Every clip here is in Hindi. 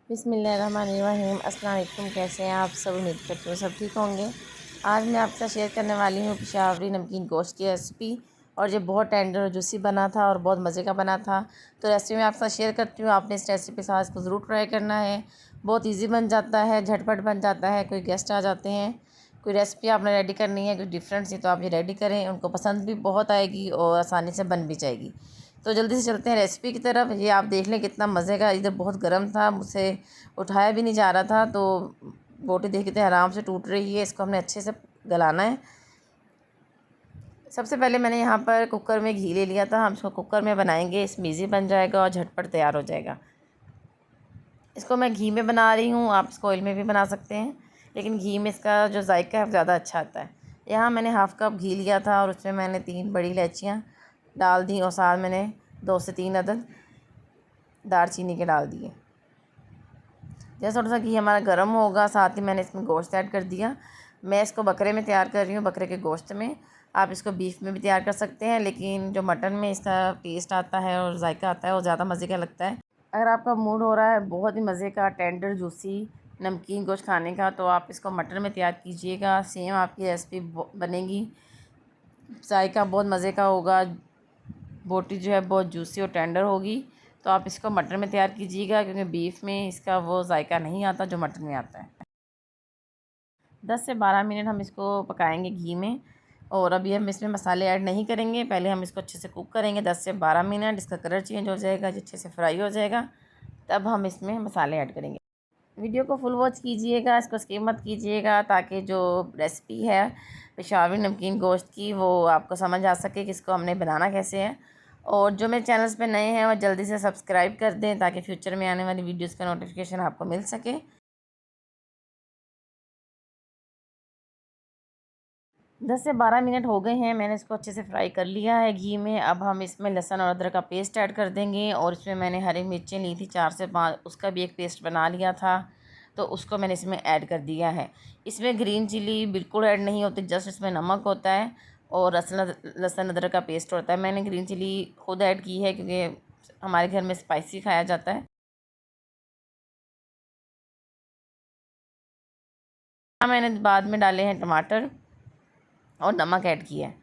बिस्मिल्लाहिर्रहमानिर्रहीम। अस्सलाम वालेकुम। कैसे हैं आप सब? उम्मीद करती हूँ सब ठीक होंगे। आज मैं आपके साथ शेयर करने वाली हूँ पेशावरी नमकीन गोश्त की रेसिपी। और ये बहुत टेंडर और जूसी बना था और बहुत मज़े का बना था। तो रेसिपी मैं आपके साथ शेयर करती हूँ। आपने इस रेसिपी के साथ इसको ज़रूर ट्राई करना है। बहुत ईजी बन जाता है, झटपट बन जाता है। कोई गेस्ट आ जाते हैं, कोई रेसिपी आपने रेडी करनी है, कोई डिफरेंट सी, तो आप ये रेडी करें। उनको पसंद भी बहुत आएगी और आसानी से बन भी जाएगी। तो जल्दी से चलते हैं रेसिपी की तरफ। ये आप देख लें कितना मज़े का। इधर बहुत गर्म था, मुझसे उठाया भी नहीं जा रहा था। तो बोटी देखते हैं आराम से टूट रही है। इसको हमने अच्छे से गलाना है। सबसे पहले मैंने यहाँ पर कुकर में घी ले लिया था। हम इसको कुकर में बनाएंगे, इसमें ईज़ी बन जाएगा और झटपट तैयार हो जाएगा। इसको मैं घी में बना रही हूँ, आप इसको ऑयल में भी बना सकते हैं, लेकिन घी में इसका जो जायका है ज़्यादा अच्छा आता है। यहाँ मैंने हाफ़ कप घी लिया था और उसमें मैंने 3 बड़ी इलायचियाँ डाल दी और साथ मैंने 2 से 3 अदद दालचीनी के डाल दिए। जैसे थोड़ा सा घी हमारा गर्म होगा, साथ ही मैंने इसमें गोश्त ऐड कर दिया। मैं इसको बकरे में तैयार कर रही हूँ, बकरे के गोश्त में। आप इसको बीफ में भी तैयार कर सकते हैं, लेकिन जो मटन में इसका टेस्ट आता है और जायका आता है वो ज़्यादा मज़े का लगता है। अगर आपका मूड हो रहा है बहुत ही मज़े का टेंडर जूसी नमकीन गोश्त खाने का, तो आप इसको मटन में तैयार कीजिएगा। सेम आपकी रेसिपी बनेगी, जायका बहुत मज़े का होगा। बोटी जो है बहुत जूसी और टेंडर होगी। तो आप इसको मटन में तैयार कीजिएगा, क्योंकि बीफ में इसका वो जायका नहीं आता जो मटन में आता है। 10 से 12 मिनट हम इसको पकाएंगे घी में। और अभी हम इसमें मसाले ऐड नहीं करेंगे, पहले हम इसको अच्छे से कुक करेंगे 10 से 12 मिनट। इसका कलर चेंज हो जाएगा, अच्छे से फ्राई हो जाएगा, तब हम इसमें मसाले ऐड करेंगे। वीडियो को फुल वॉच कीजिएगा, इसको स्किप मत कीजिएगा, ताकि जो रेसिपी है पेशावरी नमकीन गोश्त की वो आपको समझ आ सके कि इसको हमने बनाना कैसे है। और जो मेरे चैनल्स पे नए हैं वो जल्दी से सब्सक्राइब कर दें, ताकि फ्यूचर में आने वाली वीडियोस का नोटिफिकेशन आपको मिल सके। 10 से 12 मिनट हो गए हैं, मैंने इसको अच्छे से फ्राई कर लिया है घी में। अब हम इसमें लहसुन और अदरक का पेस्ट ऐड कर देंगे। और इसमें मैंने हरी मिर्चें ली थी 4 से 5, उसका भी एक पेस्ट बना लिया था, तो उसको मैंने इसमें ऐड कर दिया है। इसमें ग्रीन चिली बिल्कुल ऐड नहीं होती, जस्ट इसमें नमक होता है और लहसुन अदरक का पेस्ट होता है। मैंने ग्रीन चिली खुद ऐड की है, क्योंकि हमारे घर में स्पाइसी खाया जाता है। मैंने बाद में डाले हैं टमाटर और नमक ऐड किया है।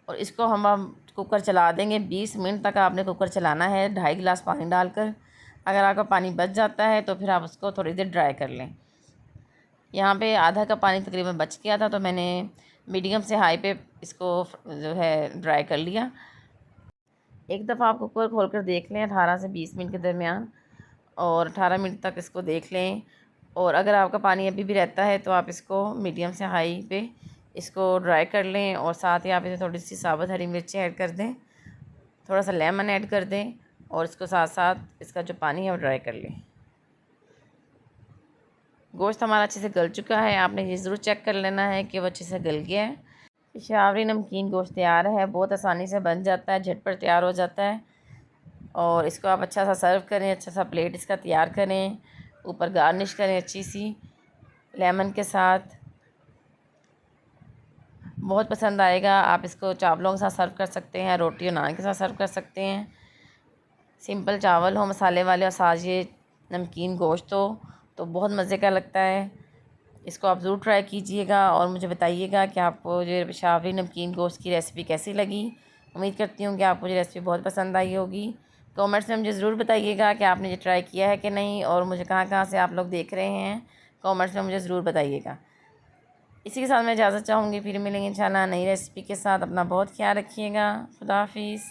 और इसको हम अब कुकर चला देंगे। 20 मिनट तक आपने कुकर चलाना है, 2.5 गिलास पानी डालकर। अगर आपका पानी बच जाता है तो फिर आप उसको थोड़ी देर ड्राई कर लें। यहाँ पे आधा कप पानी तकरीबन बच गया था, तो मैंने मीडियम से हाई पे इसको जो है ड्राई कर लिया। एक दफ़ा आप कुकर खोल कर देख लें 18 से 20 मिनट के दरमियान, और 18 मिनट तक इसको देख लें। और अगर आपका पानी अभी भी रहता है तो आप इसको मीडियम से हाई पे इसको ड्राई कर लें। और साथ ही आप इसमें थोड़ी सी साबुत हरी मिर्ची ऐड कर दें, थोड़ा सा लेमन ऐड कर दें, और इसको साथ साथ इसका जो पानी है वो ड्राई कर लें। गोश्त हमारा अच्छे से गल चुका है, आपने ये ज़रूर चेक कर लेना है कि वो अच्छे से गल गया है। पेशावरी नमकीन गोश्त तैयार है, बहुत आसानी से बन जाता है, झटपट तैयार हो जाता है। और इसको आप अच्छा सा सर्व करें, अच्छा सा प्लेट इसका तैयार करें, ऊपर गार्निश करें अच्छी सी लेमन के साथ। बहुत पसंद आएगा। आप इसको चावलों के साथ सर्व कर सकते हैं, रोटी और नान के साथ सर्व कर सकते हैं। सिंपल चावल हो मसाले वाले और साथ ये नमकीन गोश्त हो तो बहुत मज़े का लगता है। इसको आप ज़रूर ट्राई कीजिएगा और मुझे बताइएगा कि आपको ये पेशावरी नमकीन गोश्त की रेसिपी कैसी लगी। उम्मीद करती हूँ कि आपको ये रेसिपी बहुत पसंद आई होगी। कमेंट्स में मुझे ज़रूर बताइएगा कि आपने ये ट्राई किया है कि नहीं, और मुझे कहाँ कहाँ से आप लोग देख रहे हैं, कमेंट्स में मुझे ज़रूर बताइएगा। इसी के साथ मैं इजाज़त चाहूँगी, फिर मिलेंगे इंशाल्लाह नई रेसिपी के साथ। अपना बहुत ख्याल रखिएगा। खुदा हाफिज़।